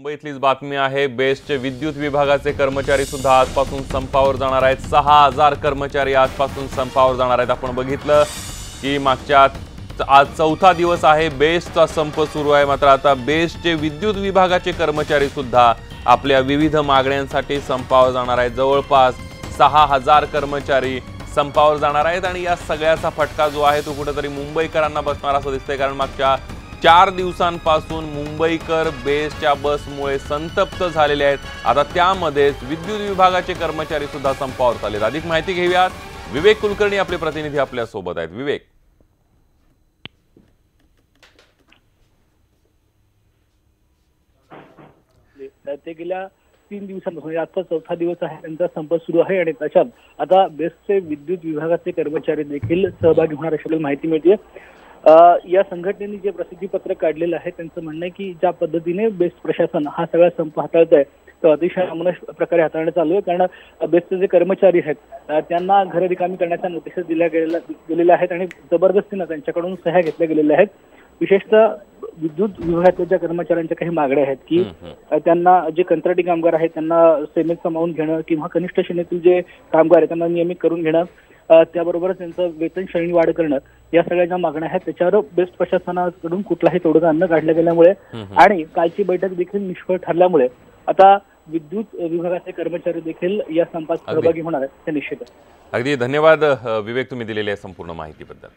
मुंबईतलीच बातमी आहे। बेस्टचे विद्युत विभागाचे कर्मचारी सुद्धा आजपासून संपावर जाणार आहेत। 6000 कर्मचारी आजपासून संपावर जाणार आहेत। आपण बघितलं की आज चौथा दिवस आहे बेस्टचा संप सुरू आहे। मात्र आता बेस्टचे विद्युत विभागाचे कर्मचारी सुद्धा आपल्या विविध मागण्यांसाठी संपावर जाणार आहेत। जवळपास 6000 कर्मचारी संपावर जाणार आहेत आणि या सगळ्याचा फटका जो आहे तो कुठेतरी मुंबईकरांना बसणार असं दिसतंय। कारण मागच्या 4 दिवसांपासून मुंबईकर बेस्टच्या बसमुळे संतप्त झालेले आहेत। आता त्यामध्येच विद्युत विभागाचे कर्मचारी सुद्धा संपावर चाललेत। अधिक माहिती घेऊयात, विवेक कुलकर्णी आपले प्रतिनिधी आपल्या सोबत आहेत। विवेक, ते गेल्या 3 दिवसांपासून आजचा चौथा दिवस आहे त्यांचा संप सुरू आहे आणि त्याच्यात आता बेस्टचे विद्युत विभागाचे कर्मचारी देखील सहभागी होणार असल्याची माहिती मिळते। या संघटनेने जे प्रसिद्धीपत्रक काढलेलं आहे त्यांचं म्हणणं आहे की ज्या पद्धतीने बेस्ट प्रशासन हा सगळा संप हाताळत आहे तो अतिशय अमानुष प्रकारे हाताळण्यात चालू आहे। कारण बेस्टचे जे कर्मचारी आहेत त्यांना घर रिकामी करण्याच्या नोटीस दिलेल्या आहेत आणि जबरदस्तीने त्यांच्याकडून सह्या घेतल्या गेलेल्या आहेत। विशेषतः विद्युत विभागातल्या ज्या कर्मचाऱ्यांच्या काही मागण्या आहेत की त्यांना जे कंत्राटी कामगार आहेत त्यांना सेमेत सामावून घेणं किंवा कनिष्ठ श्रेणीतील जे कामगार आहेत त्यांना नियमित करून घेणं, त्याबरोबरच त्यांचं वेतन श्रेणी वाढ करणं, या सगळ्या ज्या मागण्या आहेत त्याच्यावर बेस्ट प्रशासनाकडून कुठलाही तोडगा न काढलं गेल्यामुळे आणि कालची बैठक देखील निष्फळ ठरल्यामुळे आता विद्युत विभागाचे कर्मचारी देखील या संपात सहभागी होणार आहेत हे निश्चित आहे। अगदी धन्यवाद विवेक, तुम्ही दिलेल्या संपूर्ण माहितीबद्दल।